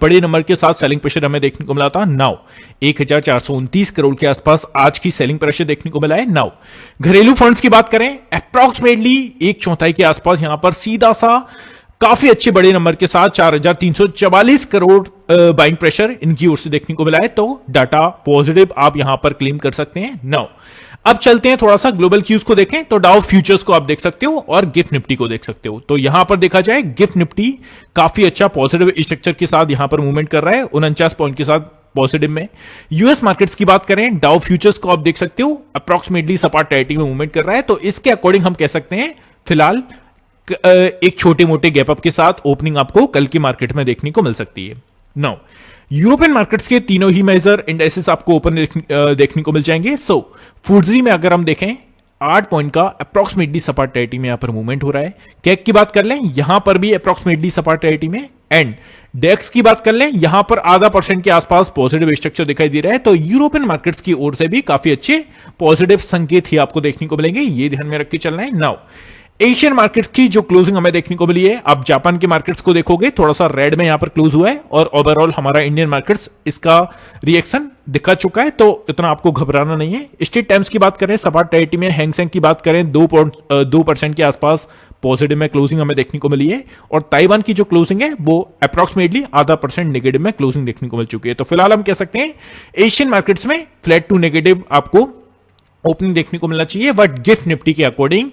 बड़े नंबर के साथ सेलिंग प्रेशर हमें देखने को मिला था। नाउ 1429 करोड़ के आसपास आज की सेलिंग प्रेशर देखने को मिला है। नाउ घरेलू फंड्स की बात करें, अप्रॉक्सीमेटली एक चौथाई के आसपास यहां पर सीधा सा काफी अच्छे बड़े नंबर के साथ 4344 करोड़ बाइंग प्रेशर इनकी ओर से देखने को मिला है। तो डाटा पॉजिटिव आप यहां पर क्लेम कर सकते हैं। नाउ अब चलते हैं थोड़ा सा ग्लोबल क्यूज को देखें, तो डाउ फ्यूचर्स को आप देख सकते हो और गिफ्ट निफ्टी को देख सकते हो। तो यहां पर देखा जाए गिफ्ट निफ्टी काफी अच्छा पॉजिटिव स्ट्रक्चर के साथ यहां पर मूवमेंट कर रहा है 49 पॉइंट के साथ पॉजिटिव में। यूएस मार्केट्स की बात करें, डाउ फ्यूचर्स को आप देख सकते हो अप्रॉक्सीमेटली सपाट टेरिटरी में मूवमेंट कर रहा है। तो इसके अकॉर्डिंग हम कह सकते हैं फिलहाल एक छोटे मोटे गैप अप के साथ ओपनिंग आपको कल की मार्केट में देखने को मिल सकती है। नाउ यूरोपियन मार्केट्स के तीनों ही मेजर इंडेक्सेस आपको ओपन देखने को मिल जाएंगे। सो फुट्जी में अगर हम देखें 8 पॉइंट का अप्रॉक्सीमेटली सपाट टेरिटरी में यहां पर मूवमेंट हो रहा है। कैक की बात कर लें, यहां पर भी अप्रॉक्सीमेटली सपाट टेरिटरी में। एंड डेक्स की बात कर लें, यहां पर आधा % के आसपास पॉजिटिव स्ट्रक्चर दिखाई दे रहा है। तो यूरोपियन मार्केट्स की ओर से भी काफी अच्छे पॉजिटिव संकेत ही आपको देखने को मिलेंगे, ये ध्यान में रख के चलना है। नाउ एशियन मार्केट्स की जो क्लोजिंग हमें देखने को मिली है, आप जापान के मार्केट्स को देखोगे थोड़ा सा रेड में यहां पर क्लोज हुआ है और ओवरऑल हमारा इंडियन मार्केट्स इसका रिएक्शन दिखा चुका है, तो इतना आपको घबराना नहीं है। स्ट्रेट टाइम्स की बात करें, सपाट टेरिटरी में। हैंगसेंग की बात करें 2% के आसपास पॉजिटिव में क्लोजिंग हमें देखने को मिली है और ताइवान की जो क्लोजिंग है वो अप्रॉक्सीमेटली आधा % नेगेटिव में क्लोजिंग देखने को मिल चुकी है। तो फिलहाल हम कह सकते हैं एशियन मार्केट्स में फ्लैट टू नेगेटिव आपको ओपनिंग देखने को मिलना चाहिए, बट गिफ्ट निफ्टी के अकॉर्डिंग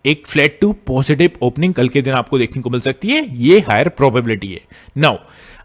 एक फ्लैट टू पॉजिटिव ओपनिंग कल के दिन आपको देखने को मिल सकती है, ये हायर प्रोबेबिलिटी है। नाउ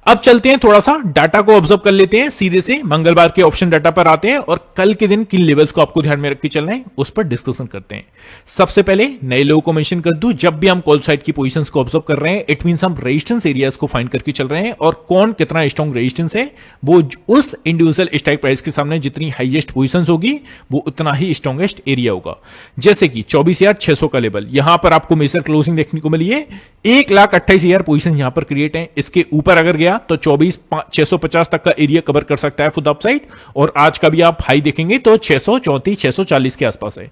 अब चलते हैं थोड़ा सा डाटा को ऑब्जर्व कर लेते हैं, सीधे से मंगलवार के ऑप्शन डाटा पर आते हैं और कल के दिन किन लेवल्स को आपको ध्यान में रख के चलना है उस पर डिस्कशन करते हैं। सबसे पहले नए लोगों को मेंशन कर दूं, जब भी हम कॉल साइड की पोजीशंस को ऑब्जर्व कर रहे हैं इट मींस हम रेजिस्टेंस एरियाज को फाइंड करके चल रहे हैं और कौन कितना स्ट्रॉन्ग रेजिस्टेंस है वो उस इंडिविजुअल स्ट्राइक प्राइस के सामने जितनी हाईएस्ट पोजीशंस होगी वो उतना ही स्ट्रॉन्गेस्ट एरिया होगा। जैसे कि 24,600 का लेवल यहां पर आपको मेजर क्लोजिंग देखने को मिली है, 1,28,000 पोजीशन यहां पर क्रिएट है। इसके ऊपर अगर गया तो 24,650 तक का एरिया कवर कर सकता है फॉर द अपसाइड और आज का भी आप हाई देखेंगे तो 634,640 के आसपास है।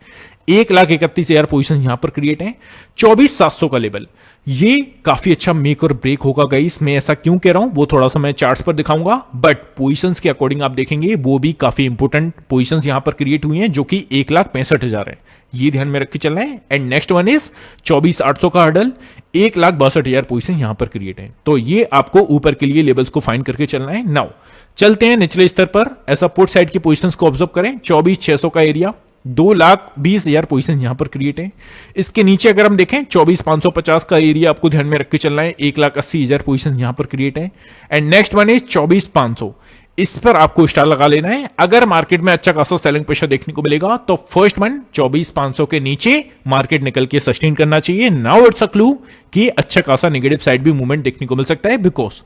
1,31,000 पोजीशन यहां पर क्रिएट है। 24,700 का लेवल ये काफी अच्छा मेक और ब्रेक होगा गाइस। मैं ऐसा क्यों कह रहा हूं वो थोड़ा सा मैं चार्ट्स पर दिखाऊंगा, बट पोजीशंस के अकॉर्डिंग आप देखेंगे वो भी काफी इंपोर्टेंट पोजीशंस यहां पर क्रिएट हुई हैं जो कि 1,65,000 है, ये ध्यान में रख के चलना है। एंड नेक्स्ट वन इज 24,800 का हर्डल, 1,62,000 पोजीशन यहां पर क्रिएट है। तो ये आपको ऊपर के लिए लेवल्स को फाइंड करके चलना है। नाउ चलते हैं निचले स्तर पर, ऐसा पुट साइड की पोजीशंस को ऑब्जर्व करें। 24,600 का एरिया, 2,20,000 पोजीशन यहां पर क्रिएट है। इसके नीचे अगर हम देखें 24,550 का एरिया आपको ध्यान में रख के चलना है, 1,80,000 पोजीशन यहां पर क्रिएट है। एंड नेक्स्ट वन इज 24,500, इस पर आपको स्टार लगा लेना है। अगर मार्केट में अच्छा खासा सेलिंग प्रेशर देखने को मिलेगा तो फर्स्ट वन 24,500 के नीचे मार्केट निकल के सस्टेन करना चाहिए। नाउ इट्स अ क्लू कि अच्छा खासा नेगेटिव साइड भी मूवमेंट देखने को मिल सकता है, बिकॉज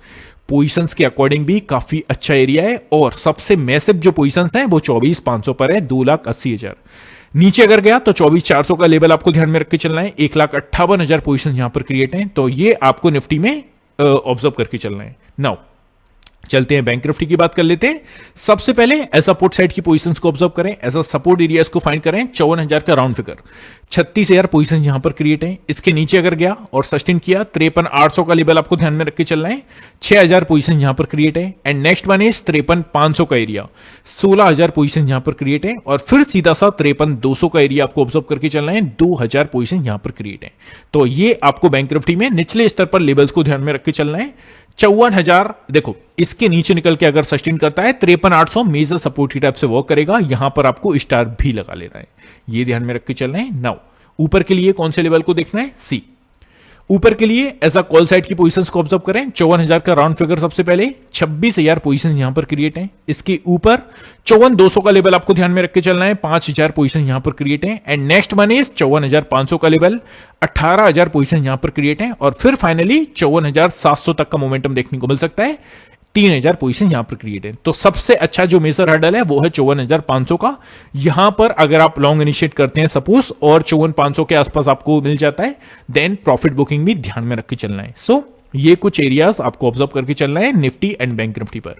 पोजीशंस के अकॉर्डिंग भी काफी अच्छा एरिया है और सबसे मैसिव जो पोजीशंस हैं वो 24,500 पर है, 2,80,000। नीचे अगर गया तो 24,400 का लेवल आपको ध्यान में रख के चलना है, 1,58,000 पोजीशन यहां पर क्रिएट है। तो ये आपको निफ्टी में ऑब्जर्व करके चलना है। नाउ चलते हैं बैंक निफ्टी की बात कर लेते हैं। सबसे पहले ऐसा पुट साइड की पोजीशंस को ऑब्जर्व करें, ऐसा सपोर्ट एरियाज को फाइंड करें। 54,000 का राउंड फिगर, 36,000 पोजीशन यहां पर क्रिएट है। इसके नीचे अगर गया और सस्टेन किया 53,800 का लेवल आपको ध्यान में रख के चलना है, 6,000 पोजीशन यहां पर क्रिएट है। एंड नेक्स्ट वन इज 53,500 का एरिया, 16,000 पोजीशन यहां पर क्रिएट है और फिर सीधा सा 53,200 का एरिया आपको ऑब्जर्व करके चलना है, 2,000 पोजीशन यहां पर क्रिएट है। तो ये आपको बैंक निफ्टी में निचले स्तर पर लेवल्स को ध्यान में रख के चलना है। 54,000 देखो इसके नीचे निकल के अगर सस्टेन करता है 53,800 मेजर सपोर्ट की टाइप से वर्क करेगा, यहां पर आपको स्टार भी लगा लेना है, ये ध्यान में रख के चलना है। नाउ ऊपर के लिए कौन से लेवल को देखना है, सी। ऊपर के लिए ऐसा कॉल साइड की पोजीशंस को ऑब्जर्व करें। 54,000 का राउंड फिगर सबसे पहले, 26,000 पोजीशन यहां पर क्रिएट है। इसके ऊपर 54,200 का लेवल आपको ध्यान में रख के चलना है, 5,000 पोजीशन यहां पर क्रिएट है। एंड नेक्स्ट वन इज 54,500 का लेवल, 18,000 पोजीशन यहां पर क्रिएट है और फिर फाइनली 54,700 तक का मोमेंटम देखने को मिल सकता है, 3,000 पोजीशन यहां पर क्रिएट है। तो सबसे अच्छा जो मेजर हर्डल है वो है 54,500 का। यहां पर अगर आप लॉन्ग इनिशिएट करते हैं सपोज और 54,500 के आसपास आपको मिल जाता है, देन प्रॉफिट बुकिंग भी ध्यान में रख के चलना है। सो ये कुछ एरियाज आपको ऑब्जर्व करके चलना है निफ्टी एंड बैंक निफ्टी पर।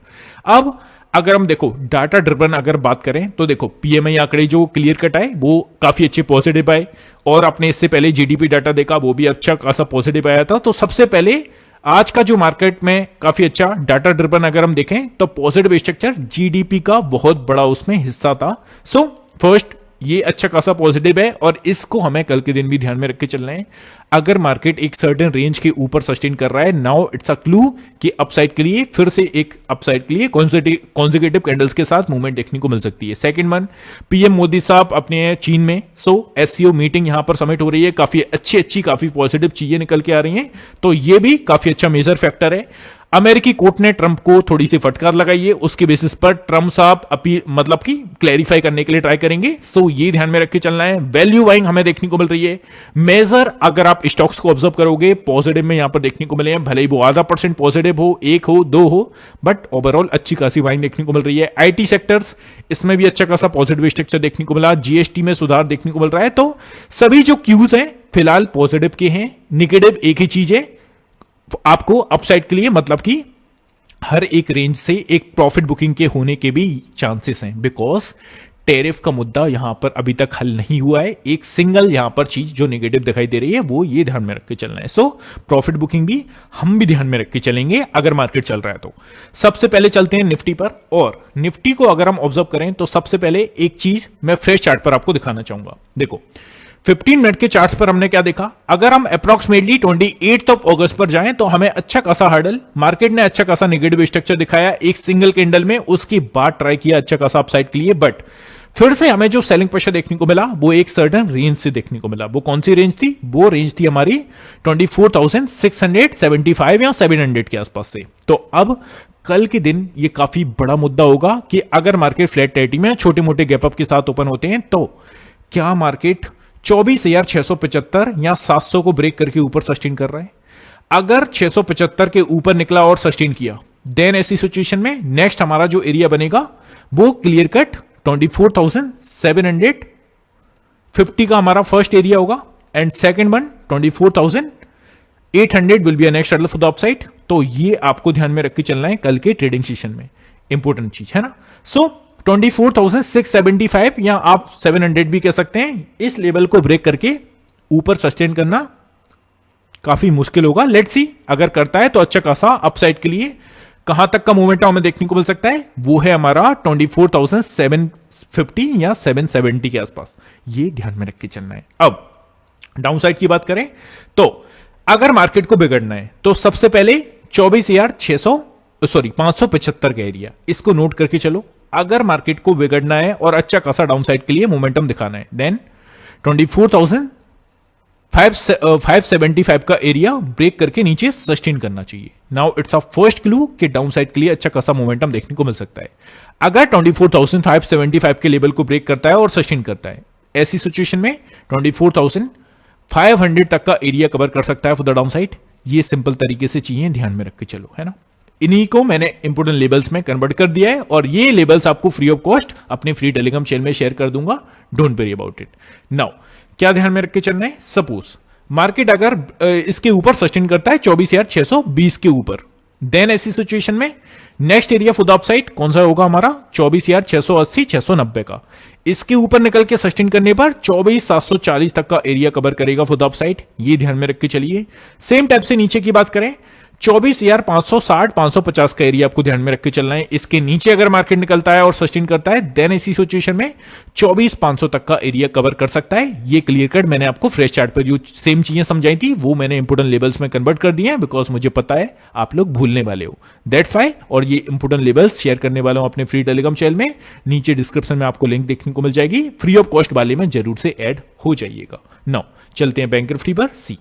अब अगर हम देखो डाटा ड्रिवन अगर बात करें तो देखो पीएमआई आंकड़े जो क्लियर कट आए वो काफी अच्छे पॉजिटिव आए और आपने इससे पहले जीडीपी डाटा देखा वो भी अच्छा खासा पॉजिटिव आया था। तो सबसे पहले आज का जो मार्केट में काफी अच्छा डाटा ड्रिवन अगर हम देखें तो पॉजिटिव स्ट्रक्चर जीडीपी का बहुत बड़ा उसमें हिस्सा था। सो फर्स्ट ये अच्छा खासा पॉजिटिव है और इसको हमें कल के दिन भी ध्यान में रख के चलना है। अगर मार्केट एक सर्टेन रेंज के ऊपर सस्टेन कर रहा है, नाउ इट्स अ क्लू कि अपसाइड के लिए फिर से एक अपसाइड के लिए कॉन्जिक्यूटिव कैंडल्स के साथ मूवमेंट देखने को मिल सकती है। सेकंड वन, पीएम मोदी साहब अपने चीन में एससीओ मीटिंग यहां पर समिट हो रही है, काफी अच्छी काफी पॉजिटिव चीजें निकल के आ रही हैं, तो ये भी काफी अच्छा मेजर फैक्टर है। अमेरिकी कोर्ट ने ट्रंप को थोड़ी सी फटकार लगाई है, उसके बेसिस पर ट्रंप साहब अपील मतलब कि क्लैरिफाई करने के लिए ट्राई करेंगे। सो ये ध्यान में रख के चलना है। वैल्यू बाइंग हमें देखने को मिल रही है। मेजर अगर आप स्टॉक्स को ऑब्जर्व करोगे पॉजिटिव में यहां पर देखने को मिले हैं, भले ही वो आधा % पॉजिटिव हो, 1 हो 2 हो, बट ओवरऑल अच्छी खासी बाइंग देखने को मिल रही है। आईटी सेक्टर्स, इसमें भी अच्छा खासा पॉजिटिव स्ट्रक्चर देखने को मिला। जीएसटी में सुधार देखने को मिल रहा है। तो सभी जो क्यूज हैं फिलहाल पॉजिटिव के हैं। निगेटिव एक ही चीज है, आपको अपसाइड के लिए मतलब कि हर एक रेंज से एक प्रॉफिट बुकिंग के होने के भी चांसेस हैं, बिकॉज टैरिफ का मुद्दा यहां पर अभी तक हल नहीं हुआ है। एक सिंगल यहां पर चीज जो नेगेटिव दिखाई दे रही है वो ये ध्यान में रख के चलना है। सो प्रॉफिट बुकिंग भी हम भी ध्यान में रख के चलेंगे अगर मार्केट चल रहा है तो। सबसे पहले चलते हैं निफ्टी पर, और निफ्टी को अगर हम ऑब्जर्व करें तो सबसे पहले एक चीज मैं फ्रेश चार्ट पर आपको दिखाना चाहूंगा। देखो 15 मिनट के चार्ट्स पर हमने क्या देखा, अगर हम अप्रॉक्सीमेटली 28 अगस्त पर जाएं तो हमें अच्छा खासा हर्डल, मार्केट ने अच्छा खासा नेगेटिव स्ट्रक्चर दिखाया एक सिंगल कैंडल में, उसके बाद ट्राई किया अच्छा खासा अपसाइड के लिए, बट फिर से हमें जो सेलिंग प्रेशर देखने को मिला वो एक सर्टेन रेंज से देखने को मिला। वो कौन सी रेंज थी? वो रेंज थी हमारी 24,675 या 700 के आसपास से। तो अब कल के दिन ये काफी बड़ा मुद्दा होगा कि अगर मार्केट फ्लैट टेटी में छोटे मोटे गैप अप के साथ ओपन होते हैं तो क्या मार्केट 24,675 या 700 को ब्रेक करके ऊपर सस्टेन कर रहा है। अगर 675 के ऊपर निकला और सस्टेन किया, देन ऐसी सिचुएशन में नेक्स्ट हमारा जो एरिया बनेगा वो क्लियर कट 24,750 का हमारा फर्स्ट एरिया होगा, and second one 24,800 will be a next level for the upside. तो ये आपको ध्यान में रख के चलना है कल के ट्रेडिंग सेशन में, इंपॉर्टेंट चीज है ना। सो 24,675 या आप 700 भी कह सकते हैं, इस लेवल को ब्रेक करके ऊपर सस्टेन करना काफी मुश्किल होगा। लेट्स सी, अगर करता है तो अच्छा खासा अपसाइड के लिए कहां तक का मोमेंटम हमें देखने को मिल सकता है, वो है हमारा 24,750 या 770 के आसपास। ये ध्यान में रख के चलना है। अब डाउन साइड की बात करें तो अगर मार्केट को बिगड़ना है तो सबसे पहले 575 का एरिया, इसको नोट करके चलो। अगर मार्केट को बिगड़ना है और अच्छा खासा डाउन साइड के लिए मोमेंटम दिखाना है, देन 24,575 का एरिया ब्रेक करके नीचे सस्टेन करना चाहिए। Now it's a first clue कि डाउन साइड के लिए अच्छा खासा मोमेंटम देखने को मिल सकता है। अगर 24,575 के लेवल को ब्रेक करता है और सस्टेन करता है, ऐसी सिचुएशन में 24,500 तक का एरिया कवर कर सकता है फॉर द डाउन साइड। ये सिंपल तरीके से चीजें ध्यान में रख के चलो, है ना। इन्हीं को मैंने इंपोर्टेंट लेबल्स में कन्वर्ट कर दिया है और ये लेबल्स आपको फ्री ऑफ कॉस्ट अपने फ्री टेलीग्राम चैनल में शेयर कर दूंगा, don't worry about it. Now क्या ध्यान में रख के चलना है, सपोज मार्केट अगर इसके ऊपर सस्टेन करता है 24,620 के ऊपर, देन ऐसी सिचुएशन में next area for the upside कौन सा होगा हमारा 24,680 690 का। इसके ऊपर निकल के सस्टेन करने पर 24,740 तक का एरिया कवर करेगा फॉर द अपसाइड। ये ध्यान में रख के चलिए। सेम टाइप से नीचे की बात करें 24,560 550 का एरिया आपको ध्यान में रख के चलना है। इसके नीचे अगर मार्केट निकलता है और सस्टेन करता है, देन इसी सिचुएशन में 24,500 तक का एरिया कवर कर सकता है। ये क्लियर कट मैंने आपको फ्रेश चार्ट पर जो सेम चीजें समझाई थी वो मैंने इंपोर्टेंट लेवल्स में कन्वर्ट कर दिए हैं, बिकॉज मुझे पता है आप लोग भूलने वाले हो, दैट्स व्हाई। और ये इंपोर्टेंट लेवल्स शेयर करने वाला हूं अपने फ्री टेलीग्राम चैनल में, नीचे डिस्क्रिप्शन में आपको लिंक देखने को मिल जाएगी। फ्री ऑफ कॉस्ट वाले में जरूर से ऐड हो जाइएगा। नाउ चलते हैं बैंक निफ्टी पर। सी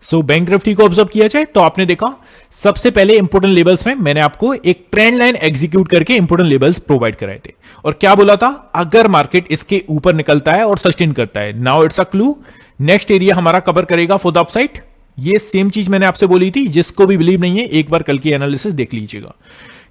बैंक निफ्टी को ऑब्जर्व किया जाए तो आपने देखा सबसे पहले इंपोर्टेंट लेवल्स में मैंने आपको एक ट्रेंड लाइन एग्जीक्यूट करके इंपोर्टेंट लेवल्स प्रोवाइड कराए थे, और क्या बोला था, अगर मार्केट इसके ऊपर निकलता है और सस्टेन करता है, now it's a clue, next area हमारा कवर करेगा फॉर द अपसाइड। ये सेम चीज मैंने आपसे बोली थी, जिसको भी बिलीव नहीं है एक बार कल की एनालिसिस देख लीजिएगा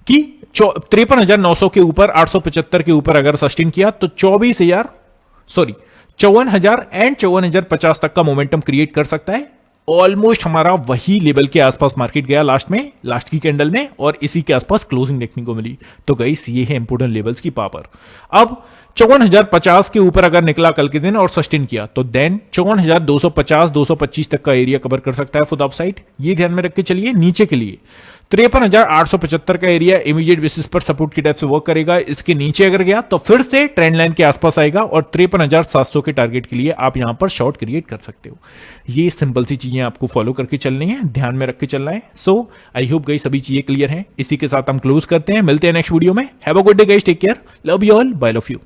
कि 53,900 के ऊपर 875 के ऊपर अगर सस्टेन किया तो 54,000 एंड 54,050 तक का मोमेंटम क्रिएट कर सकता है। ऑलमोस्ट हमारा वही लेवल के आसपास मार्केट गया लास्ट की कैंडल में, और इसी के आसपास क्लोजिंग देखने को मिली। तो गाइस ये है इंपोर्टेंट लेवल्स की पावर। अब 54,050 के ऊपर अगर निकला कल के दिन और सस्टेन किया तो देन 54,250 225 तक का एरिया कवर कर सकता है फॉर द अपसाइड। ये ध्यान में रख के चलिए। नीचे के लिए 53,875 का एरिया इमीडिएट बेसिस पर सपोर्ट की टाइप से वर्क करेगा। इसके नीचे अगर गया तो फिर से ट्रेंड लाइन के आसपास आएगा और 53,700 के टारगेट के लिए आप यहां पर शॉर्ट क्रिएट कर सकते हो। ये सिंपल सी चीजें आपको फॉलो करके चलनी है, ध्यान में रख के चलना है। सो आई होप गई सभी चीजें क्लियर हैं। इसी के साथ हम क्लोज करते हैं, मिलते हैं नेक्स्ट वीडियो में। Have a good day guys, take care, love you all, bye love you.